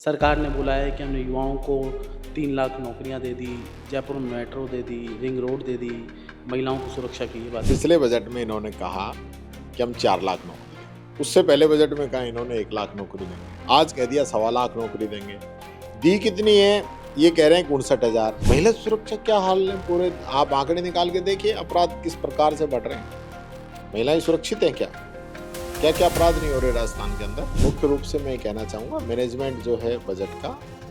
सरकार ने बोला है कि हमने युवाओं को 3 लाख नौकरियां दे दी, जयपुर में मेट्रो दे दी, रिंग रोड दे दी, महिलाओं की सुरक्षा की ये बात। पिछले बजट में इन्होंने कहा कि हम 4 लाख नौकरी देंगे। उससे पहले बजट में कहा इन्होंने 1 लाख नौकरी देंगे। आज कह दिया 1.25 लाख नौकरी देंगे। दी कितनी है? ये कह रहे हैं 59,000। महिला सुरक्षा क्या हाल है पूरे, आप आंकड़े निकाल के देखिए, अपराध किस प्रकार से बढ़ रहे हैं। महिलाएं सुरक्षित हैं क्या? क्या क्या अपराध नहीं हो रहे राजस्थान के अंदर? मुख्य रूप से मैं कहना चाहूँगा मैनेजमेंट जो है बजट का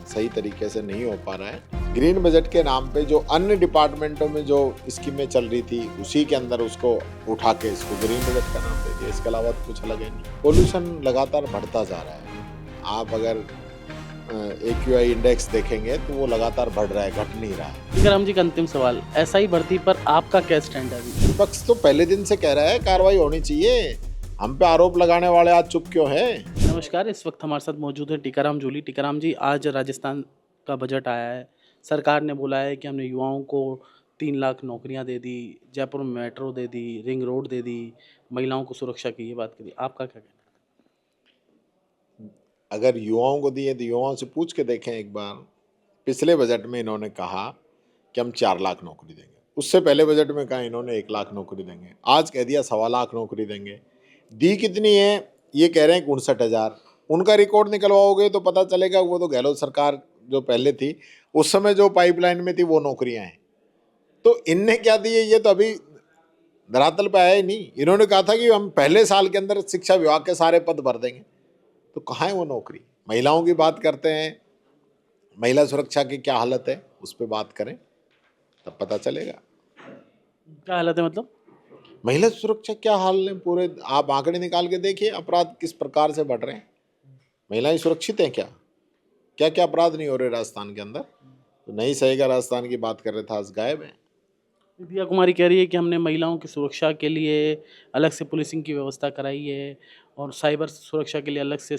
सही तरीके से नहीं हो पा रहा है। ग्रीन बजट के नाम पे जो अन्य डिपार्टमेंटों में जो स्कीमें चल रही थी उसी के अंदर उसको उठा के इसको ग्रीन बजट का नाम दे दिया। इसके अलावा तो कुछ अलग है नहीं। पोल्यूशन लगातार बढ़ता जा रहा है। आप अगर AQI इंडेक्स देखेंगे तो वो लगातार बढ़ रहा है, घट नहीं रहा है। टीकाराम जी का अंतिम सवाल, SI भर्ती पर आपका क्या स्टैंड है अभी? विपक्ष तो पहले दिन से कह रहा है कार्रवाई होनी चाहिए। हम पे आरोप लगाने वाले आज चुप क्यों हैं? नमस्कार, इस वक्त हमारे साथ मौजूद है टीकाराम जूली। टीकाराम जी, आज राजस्थान का बजट आया है। सरकार ने बोला है कि हमने युवाओं को 3 लाख नौकरियां दे दी, जयपुर में मेट्रो दे दी, रिंग रोड दे दी, महिलाओं को सुरक्षा की ये बात करी। आपका क्या कहना है? अगर युवाओं को दिए तो युवाओं से पूछ के देखें एक बार। पिछले बजट में इन्होंने कहा कि हम 4 लाख नौकरी देंगे। उससे पहले बजट में कहा इन्होंने 1 लाख नौकरी देंगे। आज कह दिया 1.25 लाख नौकरी देंगे। दी कितनी है? ये कह रहे हैं 59,000। उनका रिकॉर्ड निकलवाओगे तो पता चलेगा वो तो गहलोत सरकार जो पहले थी उस समय जो पाइपलाइन में थी वो नौकरियां हैं। तो इनने क्या दिए ये तो अभी धरातल पे आया ही नहीं। इन्होंने कहा था कि हम पहले साल के अंदर शिक्षा विभाग के सारे पद भर देंगे। तो कहाँ है वो नौकरी? महिलाओं की बात करते हैं, महिला सुरक्षा की क्या हालत है उस पर बात करें तब पता चलेगा। क्या हालत है मतलब? महिला सुरक्षा क्या हाल है पूरे, आप आंकड़े निकाल के देखिए, अपराध किस प्रकार से बढ़ रहे हैं। महिलाएं सुरक्षित हैं क्या? क्या क्या अपराध नहीं हो रहे राजस्थान के अंदर? तो नहीं सहेगा राजस्थान की बात कर रहे थे, आज गायब है। दिया कुमारी कह रही है कि हमने महिलाओं की सुरक्षा के लिए अलग से पुलिसिंग की व्यवस्था कराई है और साइबर सुरक्षा के लिए अलग से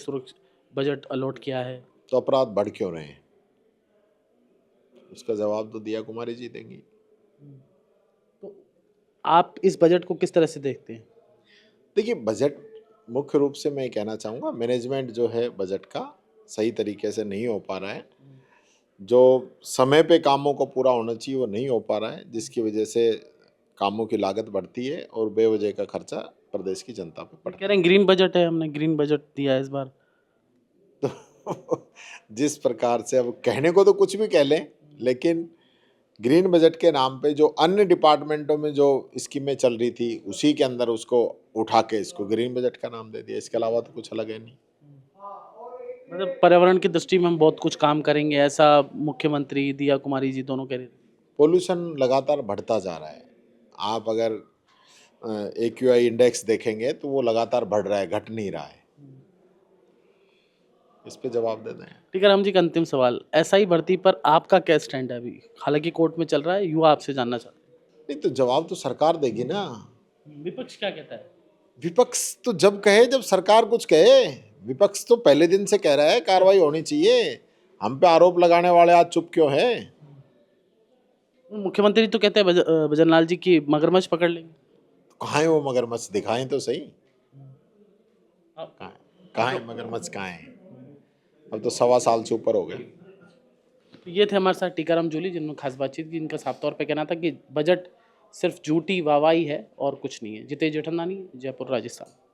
बजट अलॉट किया है। तो अपराध बढ़ क्यों रहे हैं? उसका जवाब तो दिया कुमारी जी देंगी। तो आप इस बजट को किस तरह से देखते हैं? देखिए, बजट मुख्य रूप से मैं कहना चाहूँगा मैनेजमेंट जो है बजट का सही तरीके से नहीं हो पा रहा है। जो समय पे कामों को पूरा होना चाहिए वो नहीं हो पा रहा है, जिसकी वजह से कामों की लागत बढ़ती है और बेवजह का खर्चा प्रदेश की जनता पे कह पड़ता रहे हैं ग्रीन बजट है, हमने ग्रीन बजट दिया है इस बार। है। तो जिस प्रकार से अब कहने को तो कुछ भी कह लें, लेकिन ग्रीन बजट के नाम पे जो अन्य डिपार्टमेंटों में जो स्कीमें चल रही थी उसी के अंदर उसको उठा के इसको ग्रीन बजट का नाम दे दिया। इसके अलावा तो कुछ अलग है नहीं। मतलब पर्यावरण की दृष्टि में हम बहुत कुछ काम करेंगे, ऐसा मुख्यमंत्री दिया कुमारी जी दोनों कह रहे थे। पोल्यूशन लगातार बढ़ता जा रहा है। आप अगर AQI इंडेक्स देखेंगे तो वो लगातार बढ़ रहा है, घट नहीं रहा है। इस पे जवाब दे दें। टीकाराम जी का अंतिम सवाल, SI भर्ती पर आपका क्या स्टैंड है अभी? हालांकि कोर्ट में चल रहा है, युवा आपसे जानना चाहते नहीं तो जवाब तो सरकार देगी ना। हैं। विपक्ष क्या कहता है? विपक्ष तो जब कहे, जब सरकार कुछ कहे। विपक्ष तो पहले दिन से कह रहा है कार्रवाई होनी चाहिए। हम पे आरोप लगाने वाले आज चुप क्यों हैं? मुख्यमंत्री तो कहते हैं भजनलाल जी की मगरमच्छ पकड़ लेंगे। कहाँ है वो मगरमच्छ? दिखाएं तो सही। अब कहाँ है मगरमच्छ? कहाँ है? अब तो 1.25 साल से ऊपर हो गए। तो ये थे हमारे साथ टीकाराम जूली, जिन्होंने खास बातचीत की। इनका साफ तौर पे कहना था कि बजट सिर्फ झूठी वाहवाही है और कुछ नहीं है। जितेश जेठनलानी, जयपुर, राजस्थान।